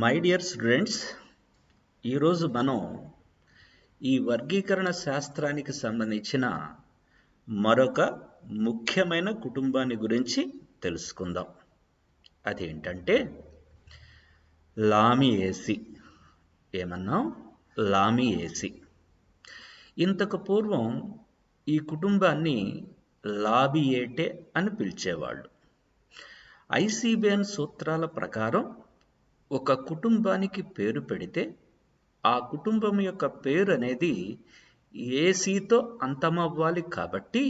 My dear students, ఈరోజు మనం ఈ వర్గీకరణ శాస్త్రానికి సంబంధించిన మరొక ముఖ్యమైన కుటుంబాన్ని గురించి తెలుసుకుందాం. అదేంటంటే లామియేసి. ఏమన్నాం? లామియేసి. ఇంతకు పూర్వం ఈ కుటుంబాన్ని లాబియేటే అని పిలిచేవాళ్ళు. ఐసిబిఎన్ సూత్రాల ప్రకారం ఒక కుటుంబానికి పేరు పెడితే ఆ కుటుంబం యొక్క పేరు అనేది ఏసీతో అంతమవ్వాలి. కాబట్టి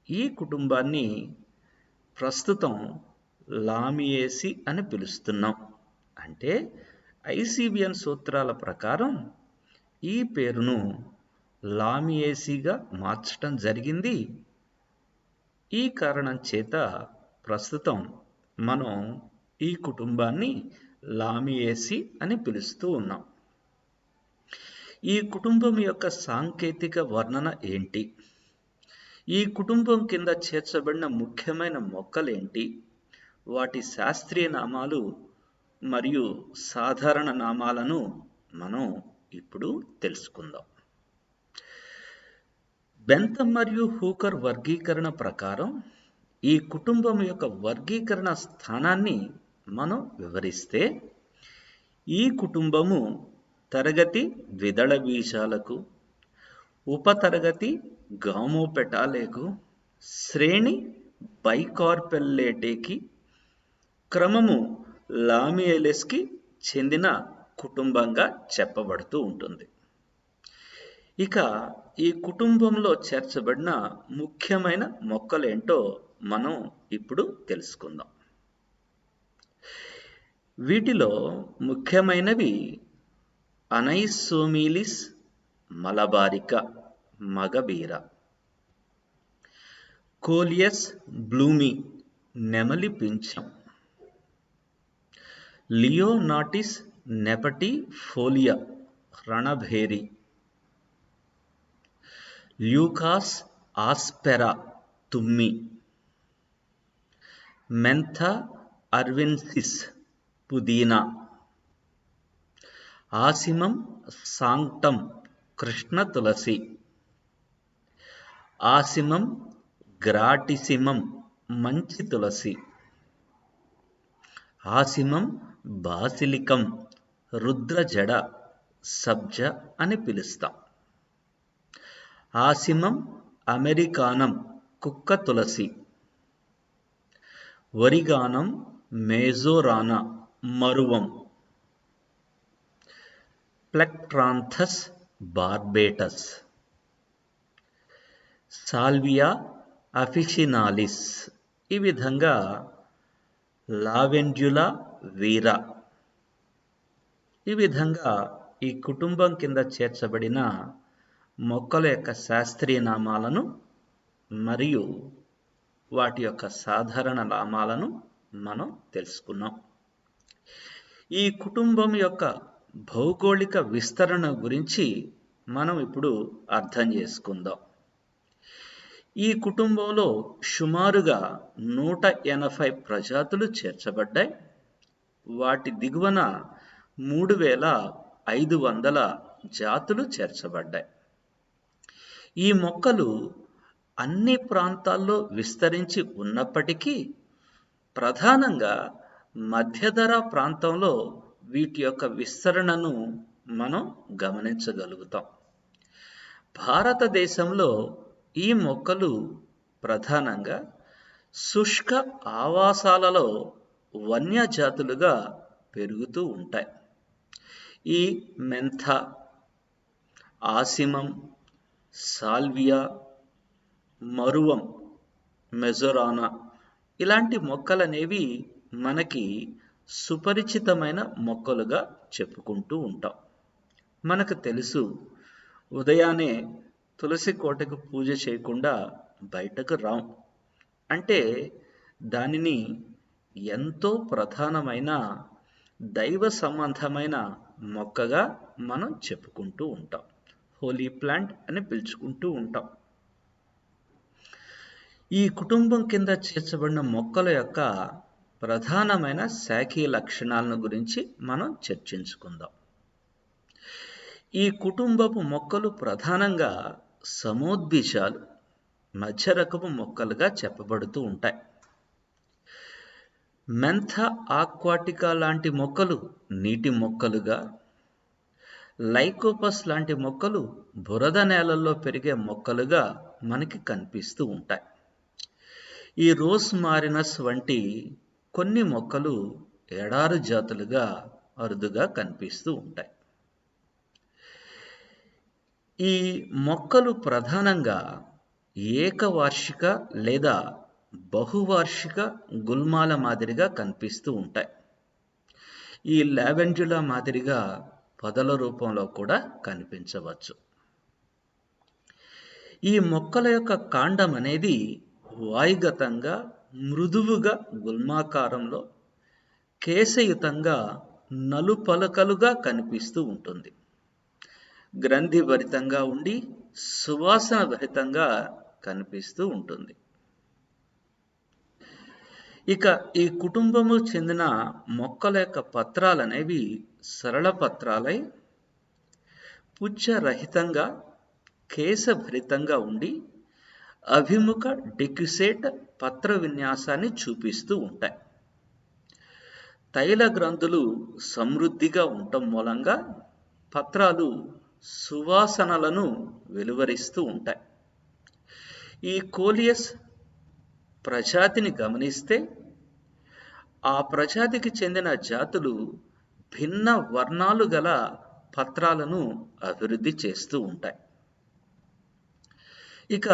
ఈ కుటుంబాన్ని ప్రస్తుతం లామియేసి అని పిలుస్తున్నాం. అంటే ఐసిబిఎన్ సూత్రాల ప్రకారం ఈ పేరును లామియేసిగా మార్చడం జరిగింది. ఈ కారణం చేత ప్రస్తుతం మనం ఈ కుటుంబాన్ని లామియేసి అని పిలుస్తూ ఉన్నాం. ఈ కుటుంబం యొక్క సాంకేతిక వర్ణన ఏంటి? ఈ కుటుంబం కింద చేర్చబడిన ముఖ్యమైన మొక్కలేంటి? వాటి శాస్త్రీయ నామాలు మరియు సాధారణ నామాలను మనం ఇప్పుడు తెలుసుకుందాం. బెంథమ్ మరియు హూకర్ వర్గీకరణ ప్రకారం ఈ కుటుంబం యొక్క వర్గీకరణ స్థానాన్ని మనం వివరిస్తే, ఈ కుటుంబము తరగతి ద్విదళ బీజాలకు, ఉపతరగతి గామోపెటాలేకు, శ్రేణి బైకార్పెల్లేటేకి, క్రమము లామియేలెస్కి చెందిన కుటుంబంగా చెప్పబడుతూ ఉంటుంది. ఇక ఈ కుటుంబంలో చేర్చబడిన ముఖ్యమైన మొక్కలేంటో మనం ఇప్పుడు తెలుసుకుందాం. వీటిలో ముఖ్యమైనవి అనైసోమిలిస్ మలబారికా మగబీర, కోలియస్ బ్లూమి నెమలి పింఛం, లియోనాటిస్ నెపటిఫోలియా రణభేరి, ల్యూకాస్ ఆస్పెరా తుమ్మి, మెంథా అర్వెన్సిస్ పుదీనా, ఆసిమం సాంక్టం కృష్ణ తులసి, ఆసిమం గ్రాటిసిమం మంచి తులసి, ఆసిమం బాసిలికం రుద్రజడ సబ్జ అని పిలుస్తాం, ఆసిమం అమెరికానం కుక్క తులసి, వరిగానం మేజోరానా మరువం, ప్లెక్ట్రాంథస్ బార్బేటస్, సాల్వియా అఫిసినాలిస్. ఈ విధంగా లావెండ్యులా వీరా. ఈ విధంగా ఈ కుటుంబం కింద చేర్చబడిన మొక్కల యొక్క శాస్త్రీయ నామాలను మరియు వాటి యొక్క సాధారణ నామాలను మనం తెలుసుకున్నాం. ఈ కుటుంబం యొక్క భౌగోళిక విస్తరణ గురించి మనం ఇప్పుడు అర్థం చేసుకుందాం. ఈ కుటుంబంలో సుమారుగా 180 ప్రజాతులు చేర్చబడ్డాయి. వాటి దిగువన 3500 జాతులు చేర్చబడ్డాయి. ఈ మొక్కలు అన్ని ప్రాంతాల్లో విస్తరించి ఉన్నప్పటికీ ప్రధానంగా మధ్యధరా ప్రాంతంలో వీటి యొక్క విస్తరణను మనం గమనించగలుగుతాం. భారతదేశంలో ఈ మొక్కలు ప్రధానంగా శుష్క ఆవాసాలలో వన్యజాతులుగా పెరుగుతూ ఉంటాయి. ఈ మెంథా, ఆసిమం, సాల్వియా, మరువం, మెజోరానా ఇలాంటి మొక్కలనేవి మనకి సుపరిచితమైన మొక్కలుగా చెప్పుకుంటూ ఉంటాం. మనకు తెలుసు, ఉదయాన్నే తులసి కోటకు పూజ చేయకుండా బయటకు రాం. అంటే దానిని ఎంతో ప్రధానమైన దైవ సంబంధమైన మొక్కగా మనం చెప్పుకుంటూ ఉంటాం. హోలీ ప్లాంట్ అని పిలుచుకుంటూ ఉంటాం. ఈ కుటుంబం కింద చేర్చబడిన మొక్కల యొక్క ప్రధానమైన శాఖీయ లక్షణాలను గురించి మనం చర్చించుకుందాం. ఈ కుటుంబపు మొక్కలు ప్రధానంగా సమోద్భిజాలు, మధ్య రకపు మొక్కలుగా చెప్పబడుతూ ఉంటాయి. మెంథ ఆక్వాటికా లాంటి మొక్కలు నీటి మొక్కలుగా, లైకోపస్ లాంటి మొక్కలు బురద నేలల్లో పెరిగే మొక్కలుగా మనకి కనిపిస్తూ ఉంటాయి. ఈ రోస్ మారినస్ వంటి కొన్ని మొక్కలు ఎడారి జాతులుగా అరుదుగా కనిపిస్తూ ఉంటాయి. ఈ మొక్కలు ప్రధానంగా ఏకవార్షిక లేదా బహువార్షిక గుల్మాల మాదిరిగా కనిపిస్తూ ఉంటాయి. ఈ లావెండ్యులా మాదిరిగా పొదల రూపంలో కూడా కనిపించవచ్చు. ఈ మొక్కల యొక్క కాండం అనేది వాయుగతంగా మృదువుగా గుల్మాకారంలో కేశయుతంగా నలుపలకలుగా కనిపిస్తూ ఉంటుంది. గ్రంథిభరితంగా ఉండి సువాసన భరితంగా కనిపిస్తూ ఉంటుంది. ఇక ఈ కుటుంబము చెందిన మొక్కల యొక్క పత్రాలు అనేవి సరళ పత్రాలై పుచ్చరహితంగా కేశభరితంగా ఉండి అభిముఖ డిక్యుసేట్ పత్ర విన్యాసాన్ని చూపిస్తూ ఉంటాయి. తైల గ్రంథులు సమృద్ధిగా ఉండటం మూలంగా పత్రాలు సువాసనలను వెలువరిస్తూ ఉంటాయి. ఈ కోలియస్ ప్రజాతిని గమనిస్తే ఆ ప్రజాతికి చెందిన జాతులు భిన్న వర్ణాలు గల పత్రాలను అభివృద్ధి చేస్తూ ఉంటాయి. ఇక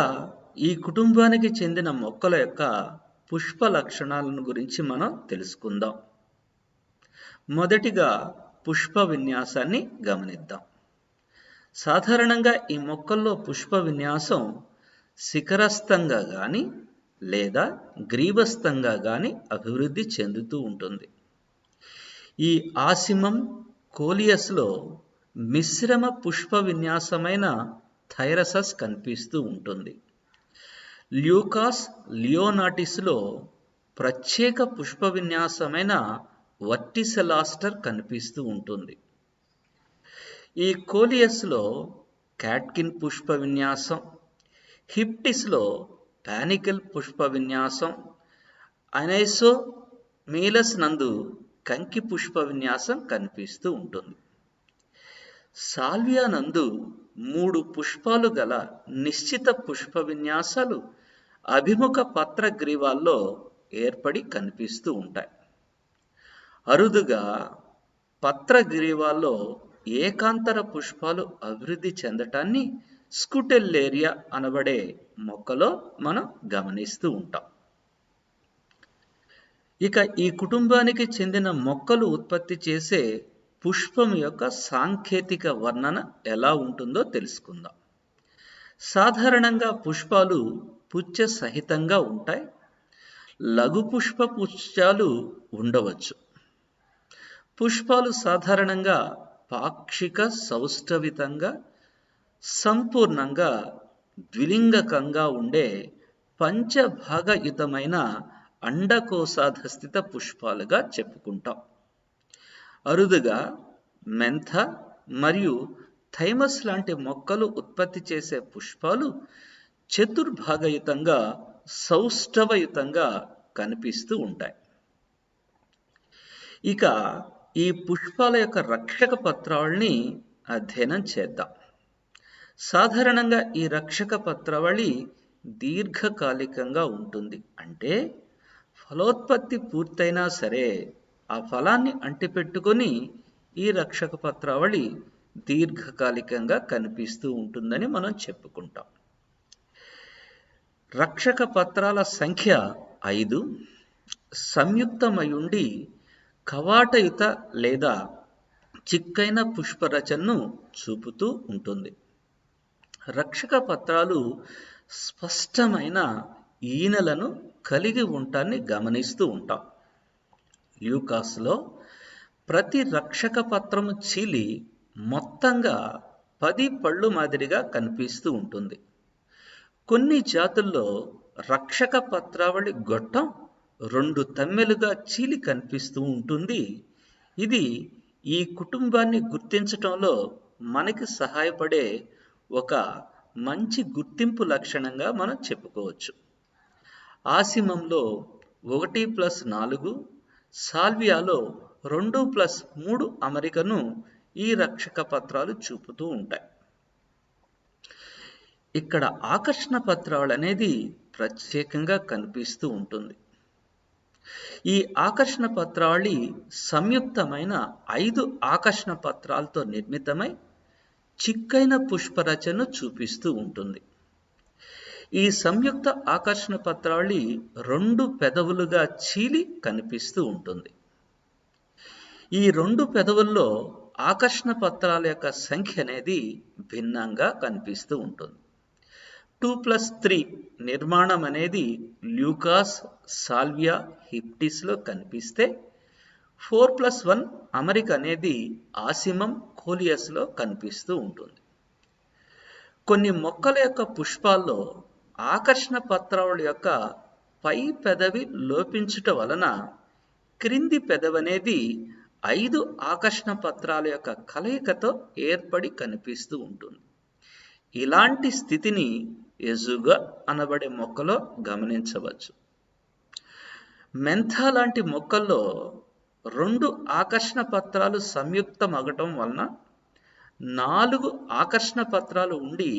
ఈ కుటుంబానికి చెందిన మొక్కల యొక్క పుష్ప లక్షణాలను గురించి మనం తెలుసుకుందాం. మొదటిగా పుష్ప విన్యాసాన్ని గమనిద్దాం. సాధారణంగా ఈ మొక్కల్లో పుష్ప విన్యాసం శిఖరస్థంగా కానీ లేదా గ్రీవస్థంగా కానీ అభివృద్ధి చెందుతూ ఉంటుంది. ఈ ఆసిమం కోలియస్లో మిశ్రమ పుష్ప విన్యాసమైన థైరసస్ కనిపిస్తూ ఉంటుంది. ల్యూకాస్ లియోనాటిస్లో ప్రత్యేక పుష్ప విన్యాసమైన వర్టిసెలాస్టర్ కనిపిస్తూ ఉంటుంది. ఈ కోలియస్లో క్యాట్కిన్ పుష్ప విన్యాసం, హిప్టిస్లో పానికల్ పుష్ప విన్యాసం, అనైసో మీలస్ నందు కంకి పుష్ప విన్యాసం కనిపిస్తూ ఉంటుంది. సాల్వియా నందు 3 పుష్పాలు గల నిశ్చిత పుష్ప విన్యాసాలు అభిముఖ పత్ర గ్రీవాల్లో ఏర్పడి కనిపిస్తూ ఉంటాయి. అరుదుగా పత్ర గ్రీవాల్లో ఏకాంతర పుష్పాలు అభివృద్ధి చెందటాన్ని స్కుటెల్లేరియా అనబడే మొక్కలో మనం గమనిస్తూ ఉంటాం. ఇక ఈ కుటుంబానికి చెందిన మొక్కలు ఉత్పత్తి చేసే పుష్పం యొక్క సాంకేతిక వర్ణన ఎలా ఉంటుందో తెలుసుకుందాం. సాధారణంగా పుష్పాలు పుచ్చ సహితంగా ఉంటాయి. లఘు పుష్ప పుష్పాలు ఉండవచ్చు. పుష్పాలు సాధారణంగా పాక్షిక సౌష్ఠవితంగా సంపూర్ణంగా ద్విలింగకంగా ఉండే పంచభాగయుతమైన అండకోశాధస్థిత పుష్పాలుగా చెప్పుకుంటాం. అరుదుగా మెంథ మరియు థైమస్ లాంటి మొక్కలు ఉత్పత్తి చేసే పుష్పాలు చతుర్భాగయుతంగా సౌష్ఠవయుతంగా కనిపిస్తూ ఉంటాయి. ఇక ఈ పుష్పాల యొక్క రక్షక పత్రావళిని అధ్యయనం చేద్దాం. సాధారణంగా ఈ రక్షక పత్రావళి దీర్ఘకాలికంగా ఉంటుంది. అంటే ఫలోత్పత్తి పూర్తయినా సరే ఆ ఫలాన్ని అంటిపెట్టుకొని ఈ రక్షక పత్రావళి దీర్ఘకాలికంగా కనిపిస్తూ ఉంటుందని మనం చెప్పుకుంటాం. రక్షక పత్రాల సంఖ్య 5 సంయుక్తమయుండి కవాటయుత లేదా చిక్కైన పుష్పరచనను చూపుతూ ఉంటుంది. రక్షక పత్రాలు స్పష్టమైన ఈనెలను కలిగి ఉండటాన్ని గమనిస్తూ ఉంటాం. ల్యూకాస్లో ప్రతి రక్షక పత్రము చీలి మొత్తంగా 10 పళ్ళు మాదిరిగా కనిపిస్తూ ఉంటుంది. కొన్ని జాతుల్లో రక్షక పత్రావళి గొట్టం రెండు తమ్మెలుగా చీలి కనిపిస్తూ ఉంటుంది. ఇది ఈ కుటుంబాన్ని గుర్తించటంలో మనకి సహాయపడే ఒక మంచి గుర్తింపు లక్షణంగా మనం చెప్పుకోవచ్చు. ఆసిమంలో 1+4, సాల్వియాలో 2+3 అమరికను ఈ రక్షక పత్రాలు చూపుతూ ఉంటాయి. ఇక్కడ ఆకర్షణ పత్రాలు అనేది ప్రత్యేకంగా కనిపిస్తూ ఉంటుంది. ఈ ఆకర్షణ పత్రావళి సంయుక్తమైన 5 ఆకర్షణ పత్రాలతో నిర్మితమై చిక్కైన పుష్పరచనను చూపిస్తూ ఉంటుంది. ఈ సంయుక్త ఆకర్షణ పత్రావళి 2 పెదవులుగా చీలి కనిపిస్తూ ఉంటుంది. ఈ 2 పెదవుల్లో ఆకర్షణ పత్రాల యొక్క సంఖ్య అనేది భిన్నంగా కనిపిస్తూ ఉంటుంది. 2+3 నిర్మాణం అనేది ల్యూకాస్, సాల్వియా, హిప్టిస్లో కనిపిస్తే 4+1 అమరిక అనేది ఆసిమం, కోలియస్లో కనిపిస్తూ ఉంటుంది. కొన్ని మొక్కల యొక్క పుష్పాల్లో ఆకర్షణ పత్రావళి యొక్క పై పెదవి లోపించుట వలన క్రింది పెదవి అనేది 5 ఆకర్షణ పత్రాల యొక్క కలయికతో ఏర్పడి కనిపిస్తూ ఉంటుంది. ఇలాంటి స్థితిని ఎజుగా అనబడే మొక్కలో గమనించవచ్చు. మెంథా లాంటి మొక్కల్లో 2 ఆకర్షణ పత్రాలు సంయుక్తమగటం వలన 4 ఆకర్షణ పత్రాలు ఉండి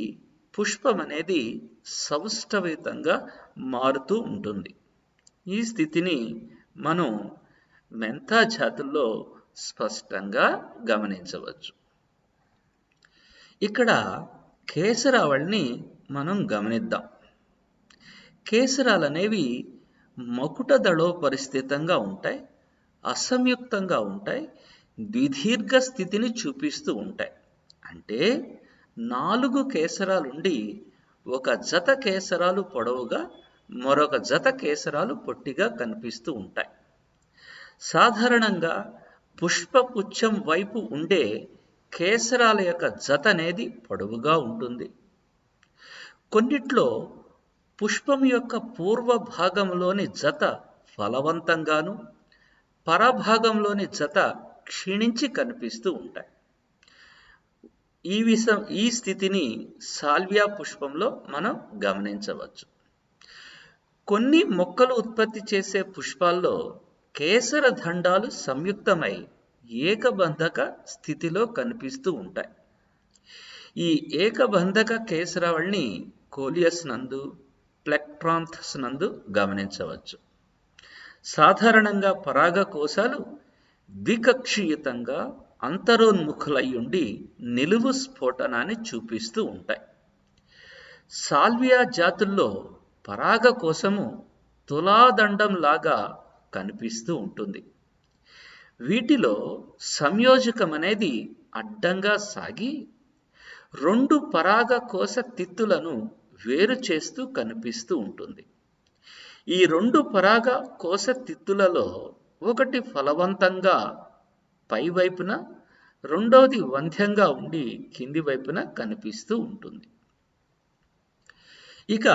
పుష్పం అనేది సౌష్ఠవితంగా మారుతూ ఉంటుంది. ఈ స్థితిని మనం మెంథా జాతుల్లో స్పష్టంగా గమనించవచ్చు. ఇక్కడ కేసరావళిని మనం గమనిద్దాం. కేసరాలు అనేవి మకుట దళోపరిస్థితంగా ఉంటాయి, అసంయుక్తంగా ఉంటాయి, ద్విదీర్ఘ స్థితిని చూపిస్తూ ఉంటాయి. అంటే 4 కేసరాలుండి ఒక జత కేసరాలు పొడవుగా, మరొక జత కేసరాలు పొట్టిగా కనిపిస్తూ ఉంటాయి. సాధారణంగా పుష్పపుచ్చం వైపు ఉండే కేసరాల యొక్క జత అనేది పొడవుగా ఉంటుంది. కొన్నిట్లో పుష్పం యొక్క పూర్వ భాగంలోని జత ఫలవంతంగాను, పరభాగంలోని జత క్షీణించి కనిపిస్తూ ఉంటాయి. ఈ స్థితిని సాల్వియా పుష్పంలో మనం గమనించవచ్చు. కొన్ని మొక్కలు ఉత్పత్తి చేసే పుష్పాల్లో కేసర దండాలు సంయుక్తమై ఏకబంధక స్థితిలో కనిపిస్తూ ఉంటాయి. ఈ ఏకబంధక కేసరావళిని కోలియస్ నందు, ప్లెక్ట్రాంథస్ నందు గమనించవచ్చు. సాధారణంగా పరాగ కోశాలు ద్వికక్షీయుతంగా అంతరోన్ముఖులయ్యుండి నిలువు స్ఫోటనాన్ని చూపిస్తూ ఉంటాయి. సాల్వియా జాతుల్లో పరాగ కోశము తులాదండం లాగా కనిపిస్తూ ఉంటుంది. వీటిలో సంయోజకం అనేది అడ్డంగా సాగి 2 పరాగ కోశ తిత్తులను వేరు చేస్తూ కనిపిస్తూ ఉంటుంది. ఈ 2 పరాగ కోశ తిత్తులలో ఒకటి ఫలవంతంగా పై వైపున, రెండవది వంధ్యంగా ఉండి కింది వైపున కనిపిస్తూ ఉంటుంది. ఇక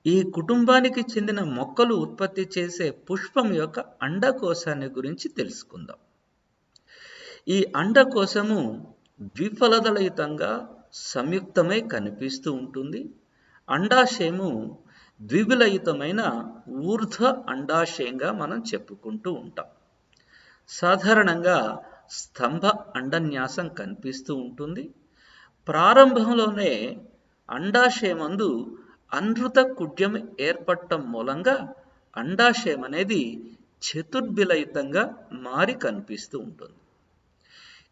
ఈ కుటుంబానికి చెందిన మొక్కలు ఉత్పత్తి చేసే పుష్పం యొక్క అండకోశాన్ని గురించి తెలుసుకుందాం. ఈ అండకోశము ద్విఫలదళయుతంగా సంయుక్తమై కనిపిస్తూ ఉంటుంది. అండాశయము ద్విబిలయుతమైన ఊర్ధ్వ అండాశయంగా మనం చెప్పుకుంటూ ఉంటాం. సాధారణంగా స్తంభ అండన్యాసం కనిపిస్తూ ఉంటుంది. ప్రారంభంలోనే అండాశయమందు అనృత కుడ్యం ఏర్పడటం మూలంగా అండాశయం అనేది చతుర్బిలయుతంగా మారి కనిపిస్తూ ఉంటుంది.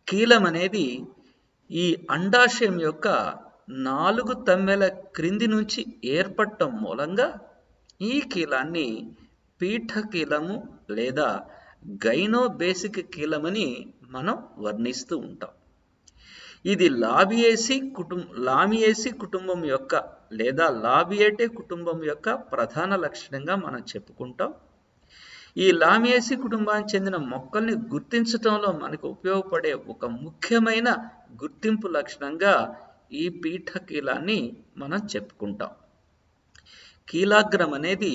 కీలం అనేది ఈ అండాశయం యొక్క 4 తమ్మెల క్రింది నుంచి ఏర్పడటం మూలంగా ఈ కీలాన్ని పీఠకీలము లేదా గైనోబేసిక్ కీలమని మనం వర్ణిస్తూ ఉంటాం. ఇది లామియేసి కుటుంబం యొక్క లేదా లాబియేటే కుటుంబం యొక్క ప్రధాన లక్షణంగా మనం చెప్పుకుంటాం. ఈ లామియేసి కుటుంబానికి చెందిన మొక్కల్ని గుర్తించటంలో మనకు ఉపయోగపడే ఒక ముఖ్యమైన గుర్తింపు లక్షణంగా ఈ పీఠకీలాన్ని మనం చెప్పుకుంటాం. కీలాగ్రం అనేది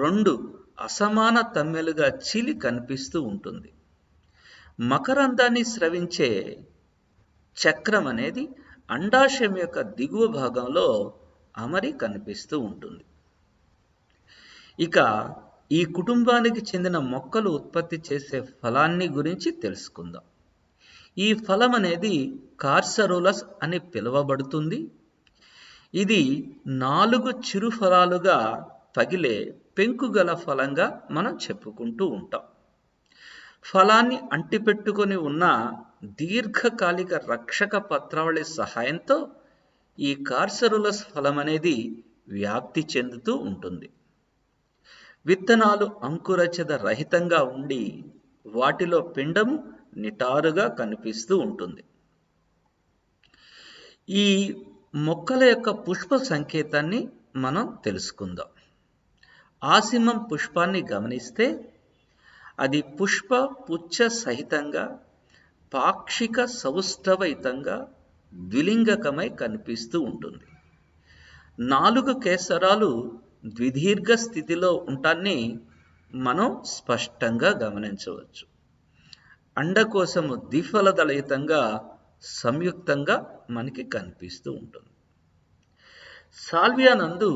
2 అసమాన తమ్మెలుగా చీలి కనిపిస్తూ ఉంటుంది. మకరందాన్ని స్రవించే చక్రం అనేది అండాశయం యొక్క దిగువ భాగంలో అమరి కనిపిస్తూ ఉంటుంది. ఇక ఈ కుటుంబానికి చెందిన మొక్కలు ఉత్పత్తి చేసే ఫలాన్ని గురించి తెలుసుకుందాం. ఈ ఫలం అనేది కార్సరులస్ అని పిలువబడుతుంది. ఇది 4 చిరు ఫలాలుగా పగిలే పెంకుగల ఫలంగా మనం చెప్పుకుంటూ ఉంటాం. ఫలాన్ని అంటిపెట్టుకొని ఉన్న దీర్ఘకాలిక రక్షక పత్రావళి సహాయంతో ఈ కార్సరులస్ ఫలం అనేది వ్యాప్తి చెందుతూ ఉంటుంది. విత్తనాలు అంకురచద రహితంగా ఉండి వాటిలో పిండము నిటారుగా కనిపిస్తూ ఉంటుంది. ఈ మొక్కల యొక్క పుష్ప సంకేతాన్ని మనం తెలుసుకుందాం. ఆసిమం పుష్పాన్ని గమనిస్తే అది పుష్ప పుచ్చ సహితంగా పాక్షిక సౌష్ఠవయుతంగా ద్విలింగకమై కనిపిస్తూ ఉంటుంది. 4 కేసరాలు ద్విదీర్ఘ స్థితిలో ఉండటాన్ని మనం స్పష్టంగా గమనించవచ్చు. అండకోశము ద్విఫలదళయుతంగా సంయుక్తంగా మనకి కనిపిస్తూ ఉంటుంది. సాల్వియా నందు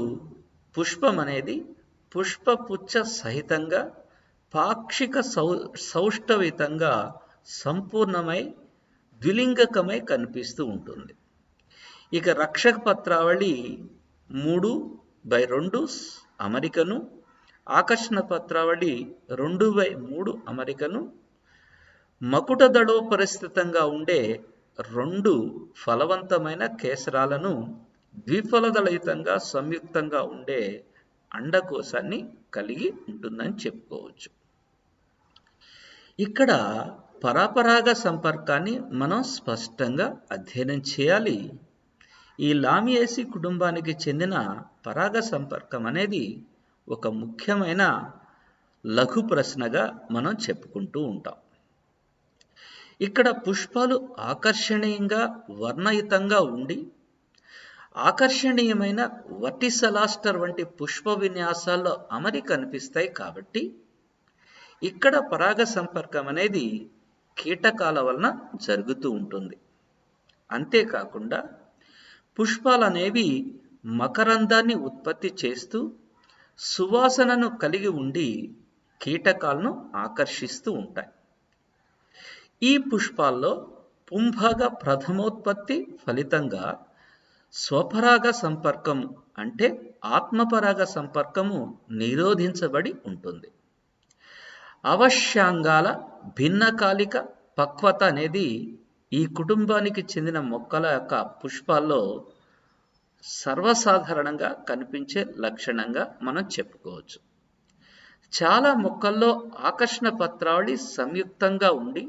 పుష్పం అనేది పుష్పపుచ్చ సహితంగా పాక్షిక సౌష్ఠవయుతంగా సంపూర్ణమై ద్విలింగకమై కనిపిస్తూ ఉంటుంది. ఇక రక్షక పత్రావళి 3/2 అమరికను, ఆకర్షణ పత్రావళి 2/3 అమరికను, మకుట దళోపరిస్థితంగా ఉండే 2 ఫలవంతమైన కేసరాలను ద్విఫలదళయుతంగా సంయుక్తంగా ఉండే అండకోశాన్ని కలిగి ఉంటుందని చెప్పుకోవచ్చు. ఇక్కడ పరపరాగ సంపర్కాన్ని మనం స్పష్టంగా అధ్యయనం చేయాలి. ఈ లామియేసి కుటుంబానికి చెందిన పరాగ సంపర్కం అనేది ఒక ముఖ్యమైన లఘు ప్రశ్నగా మనం చెప్పుకుంటూ ఉంటాం. ఇక్కడ పుష్పాలు ఆకర్షణీయంగా వర్ణయుతంగా ఉండి ఆకర్షణీయమైన వర్టిసలాస్టర్ వంటి పుష్ప విన్యాసాల్లో అమరి కనిపిస్తాయి. కాబట్టి ఇక్కడ పరాగ సంపర్కం అనేది కీటకాల వలన జరుగుతూ ఉంటుంది. అంతేకాకుండా పుష్పాలు అనేవి మకరందాన్ని ఉత్పత్తి చేస్తూ సువాసనను కలిగి ఉండి కీటకాలను ఆకర్షిస్తూ ఉంటాయి. ఈ పుష్పాల్లో పుంభాగ ప్రథమోత్పత్తి ఫలితంగా స్వపరాగ సంపర్కం అంటే ఆత్మపరాగ సంపర్కము నిరోధించబడి ఉంటుంది. అవశ్యాంగాల భిన్నకాలిక పక్వత అనేది ఈ కుటుంబానికి చెందిన మొక్కల యొక్క పుష్పాల్లో సర్వసాధారణంగా కనిపించే లక్షణంగా మనం చెప్పుకోవచ్చు. చాలా మొక్కల్లో ఆకర్షణ పత్రావళి సంయుక్తంగా ఉండి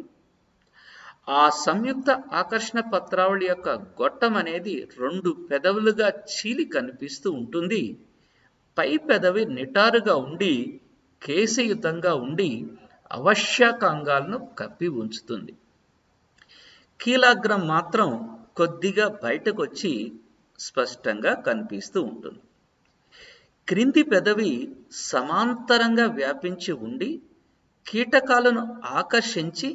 ఆ సంయుక్త ఆకర్షణ పత్రావళి యొక్క గొట్టం అనేది 2 పెదవులుగా చీలి కనిపిస్తూ ఉంటుంది. పై పెదవి నిటారుగా ఉండి కేశయుతంగా ఉండి అవశ్యకాంగాలను కప్పి ఉంచుతుంది. కీలాగ్రం మాత్రం కొద్దిగా బయటకు వచ్చి స్పష్టంగా కనిపిస్తూ ఉంటుంది. క్రింది పెదవి సమాంతరంగా వ్యాపించి ఉండి కీటకాలను ఆకర్షించి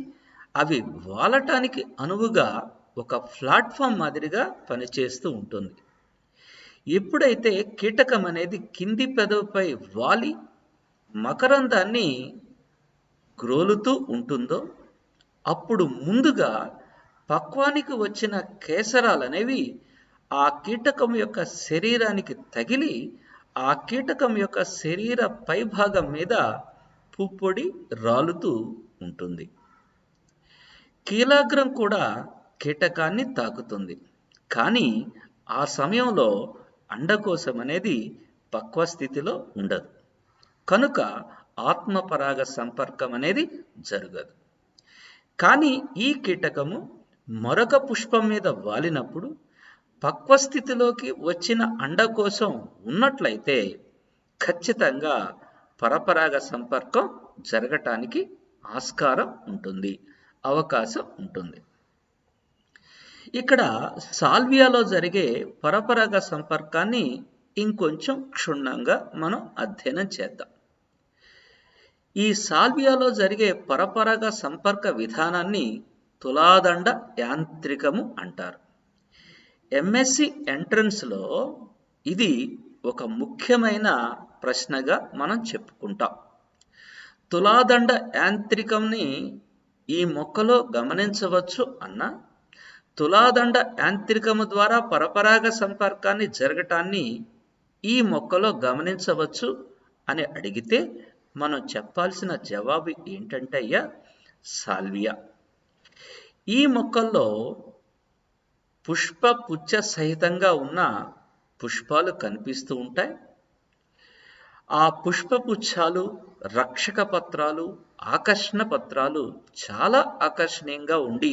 అవి వాలటానికి అనువుగా ఒక ప్లాట్ఫామ్ మాదిరిగా పనిచేస్తూ ఉంటుంది. ఎప్పుడైతే కీటకం అనేది కింది పెదవిపై వాలి మకరందాన్ని గ్రోలుతూ ఉంటుందో అప్పుడు ముందుగా పక్వానికి వచ్చిన కేసరాలనేవి ఆ కీటకం యొక్క శరీరానికి తగిలి ఆ కీటకం యొక్క శరీర పైభాగం మీద పుప్పొడి రాలుతూ ఉంటుంది. కీలాగ్రం కూడా కీటకాన్ని తాకుతుంది. కానీ ఆ సమయంలో అండకోశం అనేది పక్వ స్థితిలో ఉండదు. కనుక ఆత్మపరాగ సంపర్కం అనేది జరగదు. కానీ ఈ కీటకము మరొక పుష్పం మీద వాలినప్పుడు పక్వస్థితిలోకి వచ్చిన అండకోశం ఉన్నట్లయితే ఖచ్చితంగా పరపరాగ సంపర్కం జరగటానికి ఆస్కారం ఉంటుంది, అవకాశం ఉంటుంది. ఇక్కడ సాల్వియాలో జరిగే పరపరాగ సంపర్కాన్ని ఇంకొంచెం క్షుణ్ణంగా మనం అధ్యయనం చేద్దాం. ఈ సాల్వియాలో జరిగే పరపరాగ సంపర్క విధానాన్ని తులాదండ యాంత్రికము అంటారు. ఎంఎస్సి ఎంట్రన్స్లో ఇది ఒక ముఖ్యమైన ప్రశ్నగా మనం చెప్పుకుంటాం. తులాదండ యాంత్రికంని ఈ మొక్కలో గమనించవచ్చు అన్న తులాదండ యాంత్రికము ద్వారా పరపరాగ సంపర్కాన్ని జరగటాన్ని ఈ మొక్కలో గమనించవచ్చు అని అడిగితే మనం చెప్పాల్సిన జవాబు ఏంటంటే అయ్యా సాల్వియా. ఈ మొక్కల్లో పుష్ప పుచ్చ సహితంగా ఉన్న పుష్పాలు కనిపిస్తూ ఉంటాయి. ఆ పుష్పపుచ్చాలు, రక్షక పత్రాలు, ఆకర్షణ పత్రాలు చాలా ఆకర్షణీయంగా ఉండి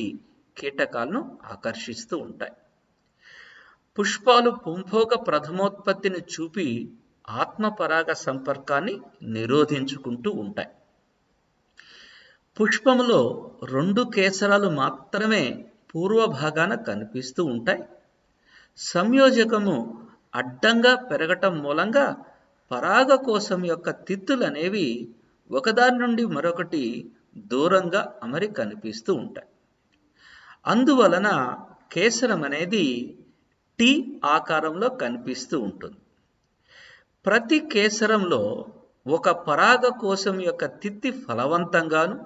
కీటకాలను ఆకర్షిస్తూ ఉంటాయి. పుష్పాలు పుంభోగ ప్రథమోత్పత్తిని చూపి ఆత్మపరాగ సంపర్కాన్ని నిరోధించుకుంటూ ఉంటాయి. పుష్పములో 2 కేసరాలు మాత్రమే పూర్వ భాగాన కనిపిస్తూ ఉంటాయి. సంయోజకము అడ్డంగా పెరగటం మూలంగా పరాగకోశం యొక్క తిత్తులనేవి ఒకదాని నుండి మరొకటి దూరంగా అమరి కనిపిస్తూ ఉంటాయి. అందువలన కేసరం అనేది టీ ఆకారంలో కనిపిస్తూ ఉంటుంది. ప్రతి కేసరంలో ఒక పరాగకోశం యొక్క తిత్తి ఫలవంతంగాను,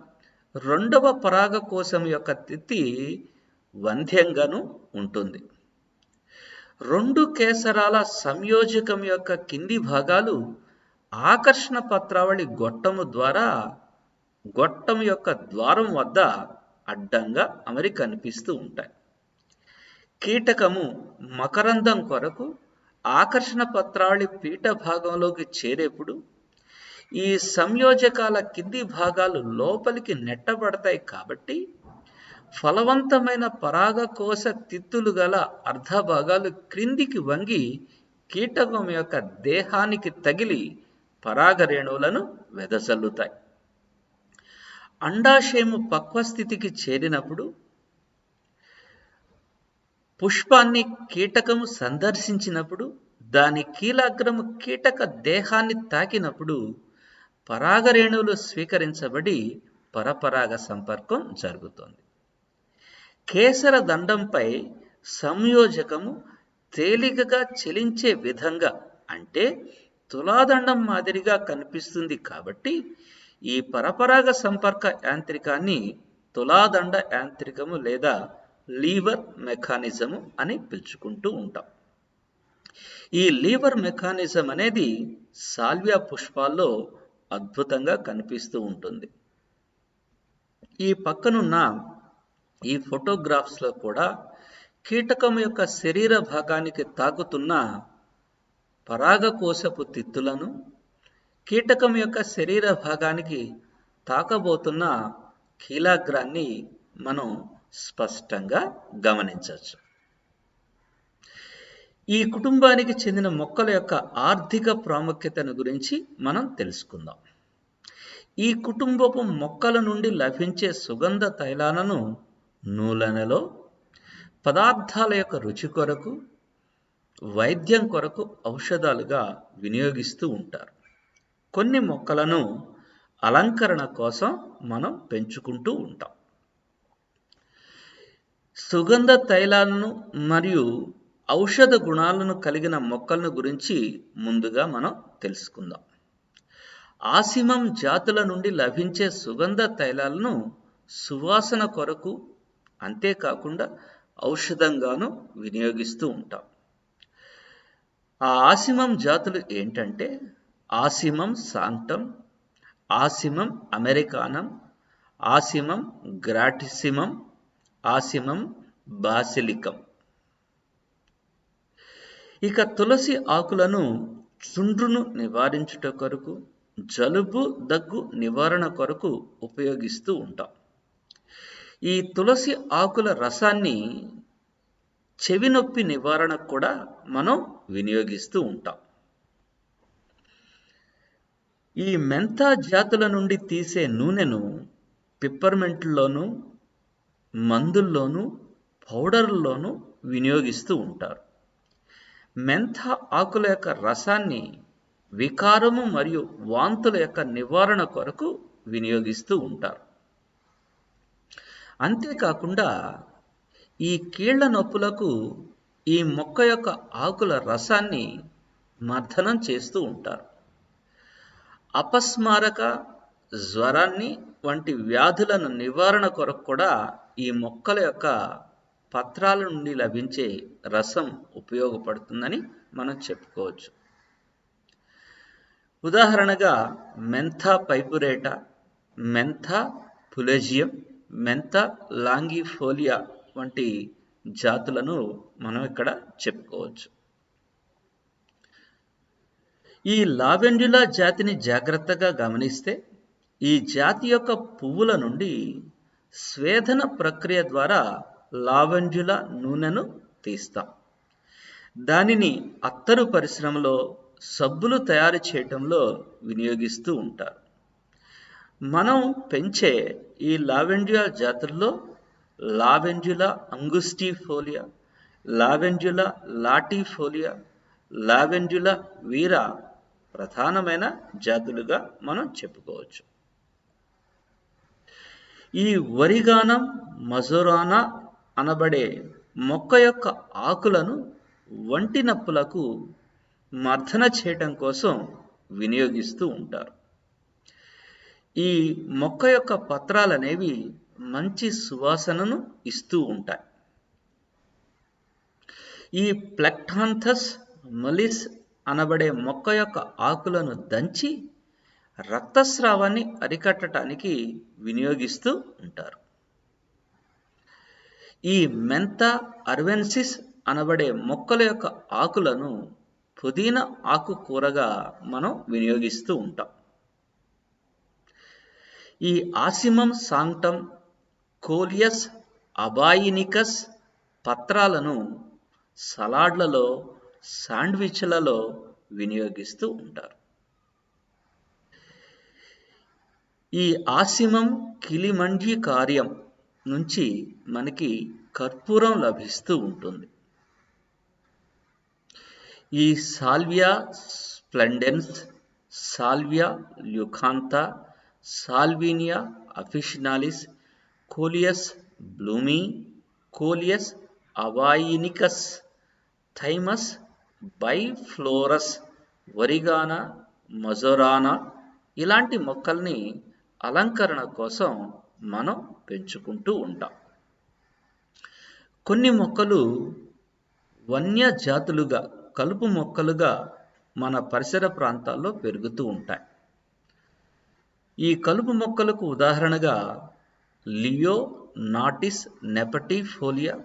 రెండవ పరాగకోశం యొక్క తిత్తి వంధ్యంగాను ఉంటుంది. 2 కేసరాల సంయోజకం యొక్క కింది భాగాలు ఆకర్షణ పత్రావళి గొట్టము ద్వారా గొట్టం యొక్క ద్వారం వద్ద అడ్డంగా అమరి కనిపిస్తూ ఉంటాయి. కీటకము మకరందం కొరకు ఆకర్షణ పత్రావళి పీఠ భాగంలోకి చేరేప్పుడు ఈ సంయోజకాల కింది భాగాలు లోపలికి నెట్టబడతాయి. కాబట్టి ఫలవంతమైన పరాగకోశ తిత్తులు గల అర్ధభాగాలు క్రిందికి వంగి కీటకం యొక్క దేహానికి తగిలి పరాగరేణువులను వెదజల్లుతాయి. అండాశయము పక్వస్థితికి చేరినప్పుడు పుష్పాన్ని కీటకము సందర్శించినప్పుడు దాని కీలాగ్రము కీటక దేహాన్ని తాకినప్పుడు పరాగరేణువులు స్వీకరించబడి పరపరాగ సంపర్కం జరుగుతుంది. కేసర దండంపై సంయోజకము తేలికగా చలించే విధంగా అంటే తులాదండం మాదిరిగా కనిపిస్తుంది. కాబట్టి ఈ పరపరాగ సంపర్క యాంత్రికాన్ని తులాదండ యాంత్రికము లేదా లీవర్ మెకానిజము అని పిలుచుకుంటూ ఉంటాం. ఈ లీవర్ మెకానిజం అనేది సాల్వియా పుష్పాల్లో అద్భుతంగా కనిపిస్తూ ఉంటుంది. ఈ పక్కనున్న ఈ ఫోటోగ్రాఫ్స్లో కూడా కీటకం యొక్క శరీర భాగానికి తాకుతున్న పరాగకోశపు తిత్తులను, కీటకం యొక్క శరీర భాగానికి తాకబోతున్న కీలాగ్రాన్ని మనం స్పష్టంగా గమనించవచ్చు. ఈ కుటుంబానికి చెందిన మొక్కల యొక్క ఆర్థిక ప్రాముఖ్యతను గురించి మనం తెలుసుకుందాం. ఈ కుటుంబపు మొక్కల నుండి లభించే సుగంధ తైలాలను నూనెలో, పదార్థాల యొక్క రుచి కొరకు, వైద్యం కొరకు ఔషధాలుగా వినియోగిస్తూ ఉంటారు. కొన్ని మొక్కలను అలంకరణ కోసం మనం పెంచుకుంటూ ఉంటాం. సుగంధ తైలాలను మరియు ఔషధ గుణాలను కలిగిన మొక్కలను గురించి ముందుగా మనం తెలుసుకుందాం. ఆసిమం జాతుల నుండి లభించే సుగంధ తైలాలను సువాసన కొరకు, అంతేకాకుండా ఔషధంగాను వినియోగిస్తూ ఉంటాం. ఆ ఆసిమం జాతులు ఏంటంటే ఆసిమం సాంక్టం, ఆసిమం అమెరికానం, ఆసిమం గ్రాటిసిమం, ఆసిమం బాసిలికం. ఇక తులసి ఆకులను చుండ్రును నివారించుట కొరకు, జలుబు దగ్గు నివారణ కొరకు ఉపయోగిస్తూ ఉంటాం. ఈ తులసి ఆకుల రసాన్ని చెవి నొప్పి నివారణకు కూడా మనం వినియోగిస్తూ ఉంటాం. ఈ మెంతా జాతుల నుండి తీసే నూనెను పిప్పర్మెంట్లోను, మందుల్లోనూ, పౌడర్లోనూ వినియోగిస్తూ ఉంటారు. మెంతా ఆకుల యొక్క రసాన్ని వికారము మరియు వాంతుల యొక్క నివారణ కొరకు వినియోగిస్తూ ఉంటారు. అంతేకాకుండా ఈ కీళ్ల నొప్పులకు ఈ మొక్క యొక్క ఆకుల రసాన్ని మర్దనం చేస్తూ ఉంటారు. అపస్మారక, జ్వరాన్ని వంటి వ్యాధులను నివారణ కొరకు కూడా ఈ మొక్కల యొక్క పత్రాల నుండి లభించే రసం ఉపయోగపడుతుందని మనం చెప్పుకోవచ్చు. ఉదాహరణగా మెంథా పైపురేటా, మెంథా పులేజియం, మెంథా లాంగిఫోలియా వంటి జాతులను మనం ఇక్కడ చెప్పుకోవచ్చు. ఈ లావెండ్యులా జాతిని జాగ్రత్తగా గమనిస్తే ఈ జాతి యొక్క పువ్వుల నుండి స్వేదన ప్రక్రియ ద్వారా లావెండ్యులా నూనెను తీస్తాం. దానిని అత్తరు పరిశ్రమలో సబ్బులు తయారు చేయటంలో వినియోగిస్తూ ఉంటారు. మనం పెంచే ఈ లావెండ్యులా జాతుల్లో లావెండ్యులా అంగుస్టిఫోలియా, లావెండ్యులా లాటిఫోలియా, లావెండ్యులా వీరా ప్రధానమైన జాతులుగా మనం చెప్పుకోవచ్చు. ఈ ఒరిగానం మజోరానా అనబడే మొక్క యొక్క ఆకులను వంటి నొప్పులకు మర్దన చేయటం కోసం వినియోగిస్తూ ఉంటారు. ఈ మొక్క యొక్క పత్రాలనేవి మంచి సువాసనను ఇస్తూ ఉంటాయి. ఈ ప్లెక్టాంథస్ మొలిస్ అనబడే మొక్క యొక్క ఆకులను దంచి రక్తస్రావాన్ని అరికట్టడానికి వినియోగిస్తూ ఉంటారు. ఈ మెంతా అర్వెన్సిస్ అనబడే మొక్కల యొక్క ఆకులను పుదీనా ఆకుకూరగా మనం వినియోగిస్తూ ఉంటాం. ఈ ఆసిమం సాంక్టమ్, కోలియస్ అబాయినికస్ పత్రాలను సలాడ్లలో, శాండ్విచ్లలో వినియోగిస్తూ ఉంటారు. ఈ ఆసిమం కిలిమంజీకారియం నుంచి మనకి కర్పూరం లభిస్తూ ఉంటుంది. ఈ salvia splendens, salvia leucantha, salvinia officinalis, coleus blumei, coleus amboinicus, thymus biflorus, origana, majorana ఇలాంటి మొక్కల్ని అలంకరణ కోసం మనం పెంచుకుంటూ ఉంటాం. కొన్ని మొక్కలు వన్య జాతులుగా, కలుపు మొక్కలుగా మన పరిసర ప్రాంతాల్లో పెరుగుతూ ఉంటాయి. ఈ కలుపు మొక్కలకు ఉదాహరణగా లియో నాటిస్ నెపటిఫోలియా,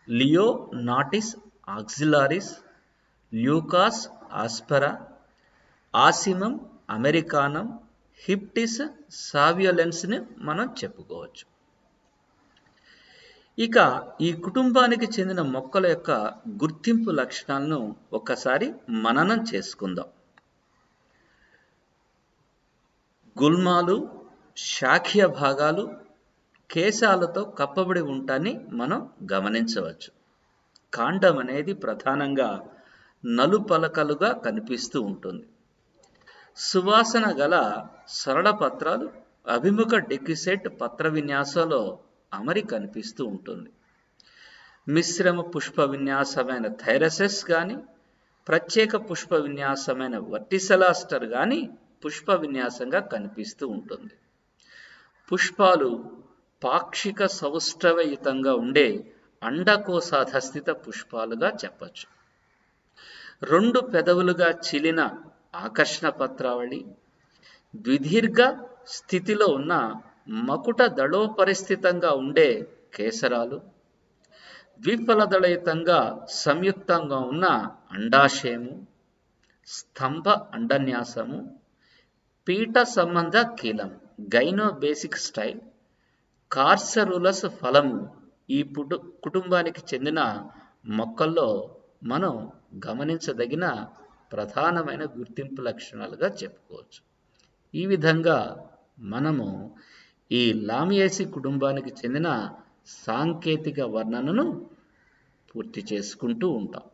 లియో నాటిస్ ఆక్సిలారిస్, ల్యూకాస్ ఆస్పెరా, ఆసిమం అమెరికానం, హిప్టిస్ సావియోలెన్స్ని మనం చెప్పుకోవచ్చు. ఇక ఈ కుటుంబానికి చెందిన మొక్కల యొక్క గుర్తింపు లక్షణాలను ఒక్కసారి మననం చేసుకుందాం. గుల్మాలు, శాఖీయ భాగాలు కేశాలతో కప్పబడి ఉంటాన్ని మనం గమనించవచ్చు. కాండం అనేది ప్రధానంగా నలుపలకలుగా కనిపిస్తూ ఉంటుంది. సువాసన గల సరళ పత్రాలు అభిముఖ డెక్యుసెట్ పత్ర విన్యాసంలో అమరి కనిపిస్తూ ఉంటుంది. మిశ్రమ పుష్ప విన్యాసమైన థైరసెస్ కానీ, ప్రత్యేక పుష్ప విన్యాసమైన వర్టిసెలాస్టర్ కానీ పుష్ప విన్యాసంగా కనిపిస్తూ ఉంటుంది. పుష్పాలు పాక్షిక సౌష్ఠవయుతంగా ఉండే అండకోశాధస్థిత పుష్పాలుగా చెప్పచ్చు. రెండు పెదవులుగా చీలిన ఆకర్షణ పత్రావళి, ద్విదీర్ఘ స్థితిలో ఉన్న మకుట దళోపరిస్థితంగా ఉండే కేసరాలు, ద్విఫలదళయుతంగా సంయుక్తంగా ఉన్న అండాశయము, స్తంభ అండన్యాసము, పీఠ సంబంధ కీలం గైనోబేసిక్ స్టైల్, కార్సరులస్ ఫలము ఈ కుటుంబానికి చెందిన మొక్కల్లో మనం గమనించదగిన ప్రధానమైన గుర్తింపు లక్షణాలుగా చెప్పుకోవచ్చు. ఈ విధంగా మనము ఈ లామియేసి కుటుంబానికి చెందిన సాంకేతిక వర్ణనను పూర్తి చేసుకుంటూ ఉంటాం.